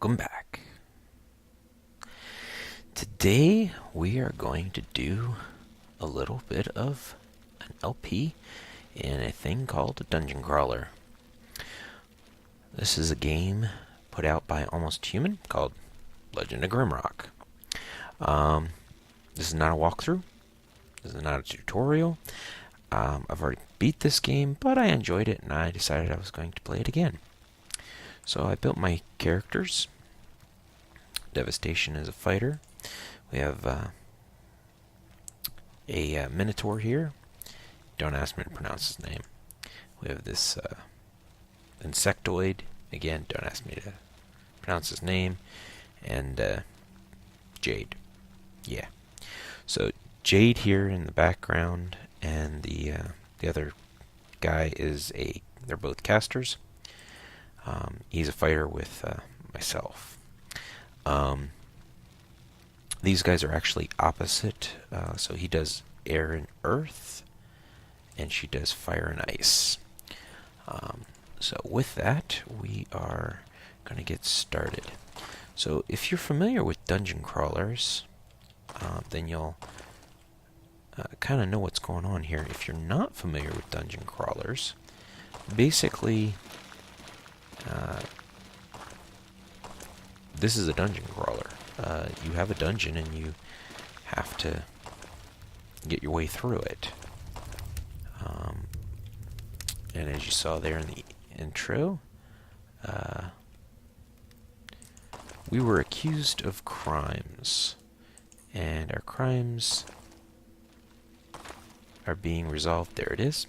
Welcome back. Today we are going to do a little bit of an LP in a thing called a dungeon crawler. This is a game put out by Almost Human called Legend of Grimrock. This is not a walkthrough. This is not a tutorial. I've already beat this game, but I enjoyed it and I decided I was going to play it again. So I built my characters. Devastation is a fighter. We have a Minotaur here. Don't ask me to pronounce his name. We have this insectoid. Again, don't ask me to pronounce his name. And Jade. Yeah. So Jade here in the background, and the other guy is they're both casters. He's a fighter with myself. These guys are actually opposite. So he does air and earth, and she does fire and ice. So with that, we are going to get started. So if you're familiar with dungeon crawlers, then you'll kind of know what's going on here. If you're not familiar with dungeon crawlers, basically, this is a dungeon crawler. You have a dungeon and you have to get your way through it. And as you saw there in the intro, we were accused of crimes. And our crimes are being resolved. There it is.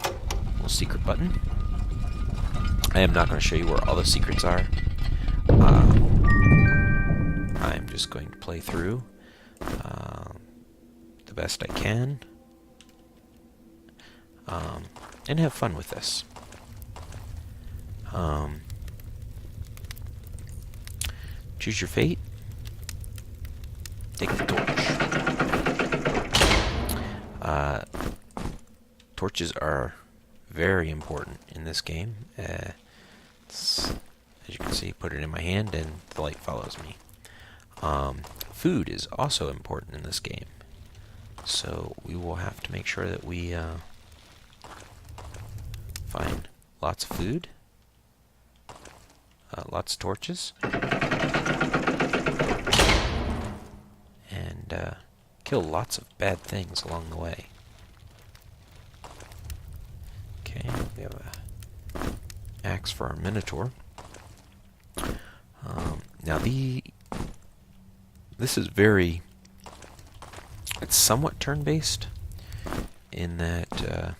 Little secret button. I am not going to show you where all the secrets are. I'm just going to play through the best I can and have fun with this. Choose your fate. Take the torch. Torches are very important in this game. As you can see, put it in my hand and the light follows me. Food is also important in this game. So we will have to make sure that we find lots of food, lots of torches, and kill lots of bad things along the way. Okay, we have an axe for our Minotaur. Now this is it's somewhat turn-based in that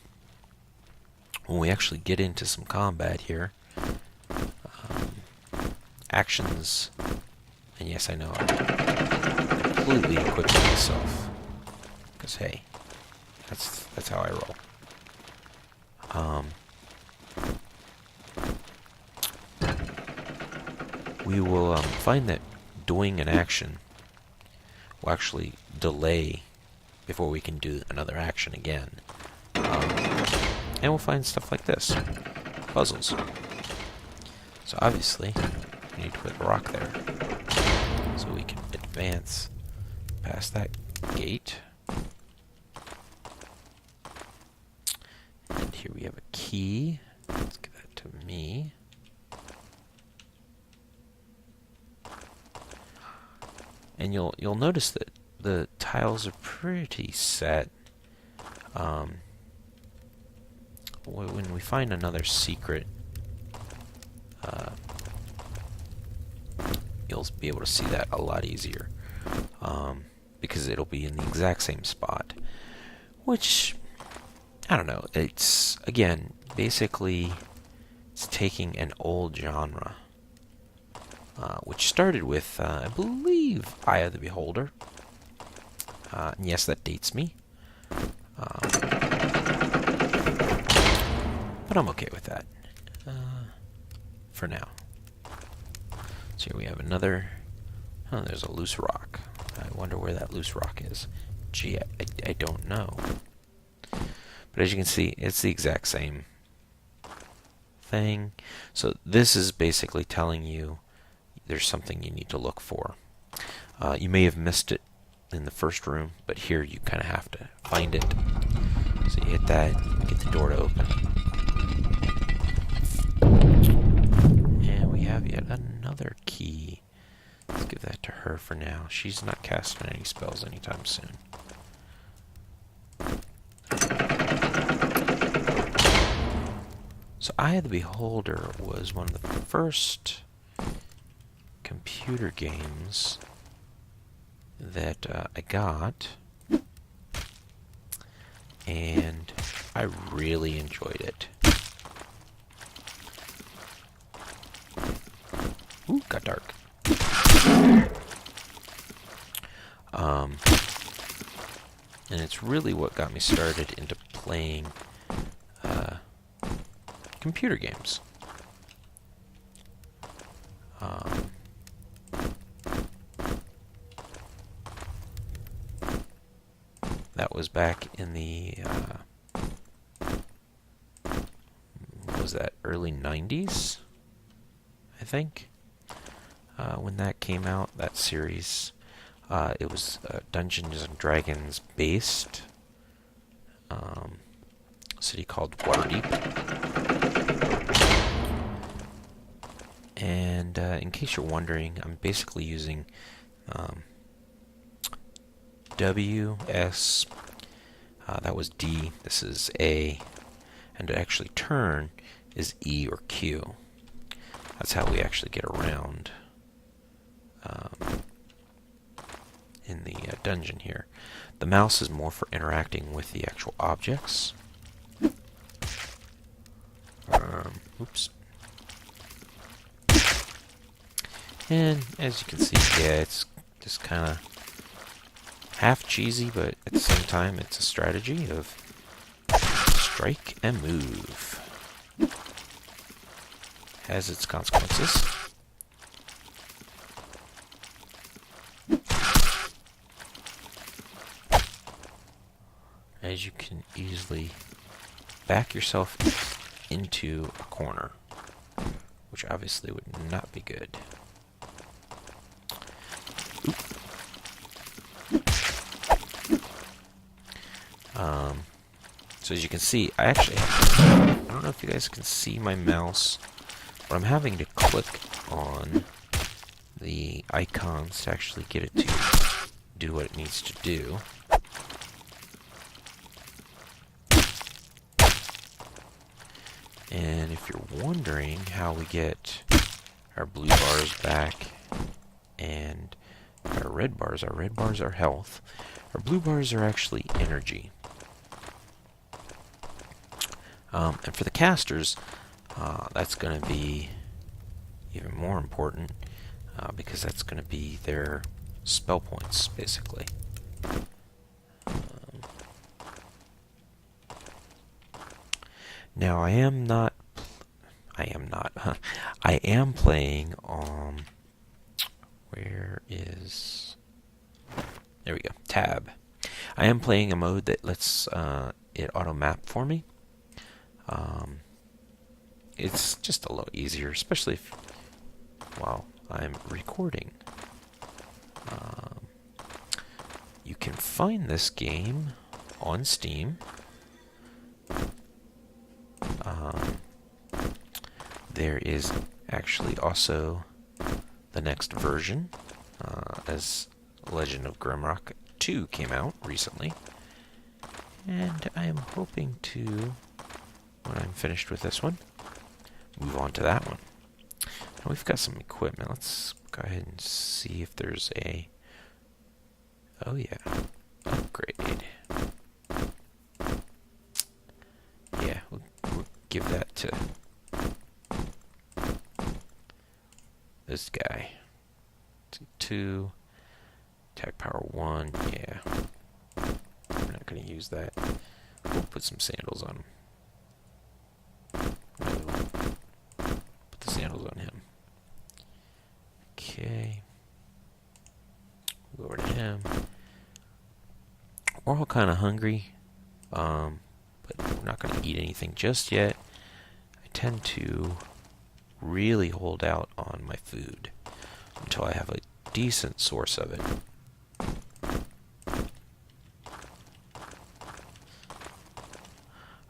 when we actually get into some combat here, actions, and yes, I know I'm completely equipping myself, because hey, that's how I roll. We will find that doing an action will actually delay before we can do another action again. And we'll find stuff like this. Puzzles. So obviously, we need to put a rock there so we can advance past that gate. And here we have a key. Let's give that to me. And you'll notice that the tiles are pretty set. When we find another secret, you'll be able to see that a lot easier, because it'll be in the exact same spot. Which, I don't know. It's again basically it's taking an old genre. Which started with, I believe, Eye of the Beholder. And yes, that dates me. But I'm okay with that. For now. So here we have another... Oh, there's a loose rock. I wonder where that loose rock is. Gee, I don't know. But as you can see, it's the exact same thing. So this is basically telling you there's something you need to look for. You may have missed it in the first room, but here you kind of have to find it. So you hit that, get the door to open. And we have yet another key. Let's give that to her for now. She's not casting any spells anytime soon. So Eye of the Beholder was one of the first computer games that I got, and I really enjoyed it. Ooh, got dark. And it's really what got me started into playing computer games. That was back in the what was that, early 90s, I think, when that came out, that series. It was Dungeons and Dragons based city called Waterdeep. And in case you're wondering, I'm basically using W, S, that was D, this is A, and to actually turn is E or Q. That's how we actually get around in the dungeon here. The mouse is more for interacting with the actual objects. Oops. And as you can see, yeah, it's just kind of half cheesy, but at the same time, it's a strategy of strike and move. Has its consequences. As you can easily back yourself into a corner, which obviously would not be good. So as you can see, I actually have I don't know if you guys can see my mouse, but I'm having to click on the icons to actually get it to do what it needs to do. And if you're wondering how we get our blue bars back and our red bars are health. Our blue bars are actually energy. And for the casters, that's going to be even more important because that's going to be their spell points, basically. Now I am playing on, where is, there we go, tab. I am playing a mode that lets it auto map for me. It's just a little easier, especially if, while I'm recording. You can find this game on Steam. There is actually also the next version, as Legend of Grimrock 2 came out recently. And I am hoping to, when I'm finished with this one, move on to that one. Now we've got some equipment. Let's go ahead and see if there's a, oh yeah, upgrade. Yeah, we'll give that to this guy. 2, attack power 1, yeah. We're not going to use that. We'll put some sandals on him. Put the sandals on him. Okay. Go over to him. We're all kind of hungry, but we're not going to eat anything just yet. I tend to really hold out on my food until I have a decent source of it.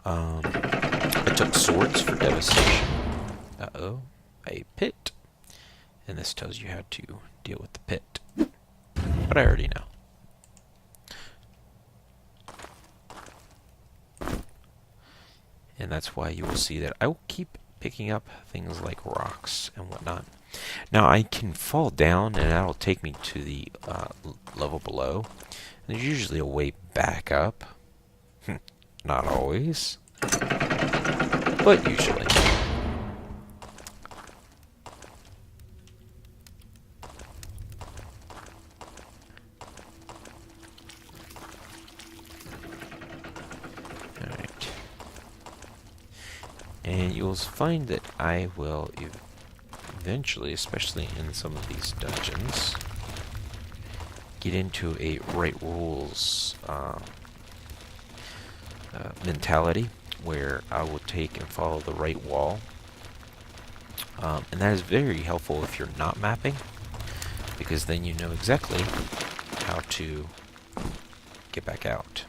I took swords for devastation. Uh-oh, a pit. And this tells you how to deal with the pit. But I already know. And that's why you will see that I will keep picking up things like rocks and whatnot. Now I can fall down and that'll take me to the level below. And there's usually a way back up. Not always, but usually. Alright. And you'll find that I will eventually, especially in some of these dungeons, get into a right rules mentality where I will take and follow the right wall. And that is very helpful if you're not mapping, because then you know exactly how to get back out.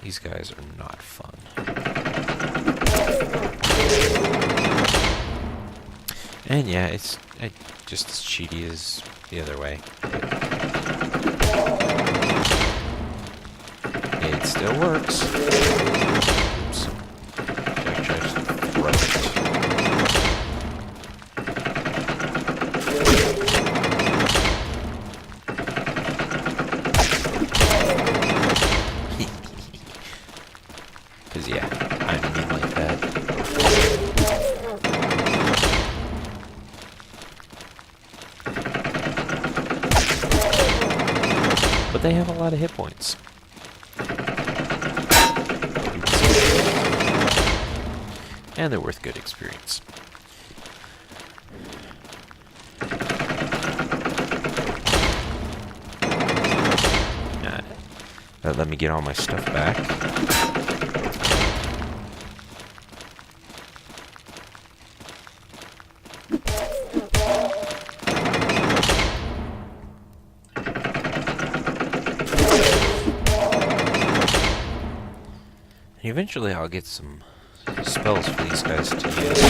These guys are not fun. And yeah, it's just as cheaty as the other way. It still works. Oops. I tried to throw it. Because yeah, I'm mean like that. But they have a lot of hit points. And they're worth good experience. Let me get all my stuff back. And eventually I'll get some spells for these guys to use.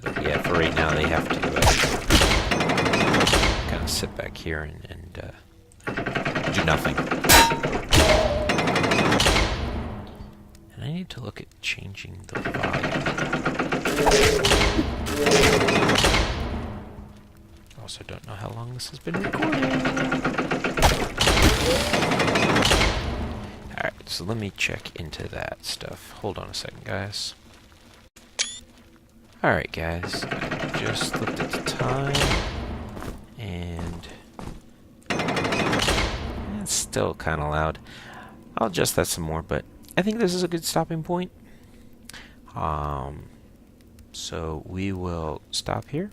But yeah, for right now they have to kind of sit back here and do nothing. And I need to look at changing the volume. Also don't know how long this has been recording. Alright, so let me check into that stuff. Hold on a second, guys. Alright, guys. I just looked at the time. And it's still kind of loud. I'll adjust that some more, but I think this is a good stopping point. So we will stop here.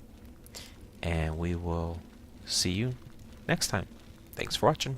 And we will see you next time. Thanks for watching.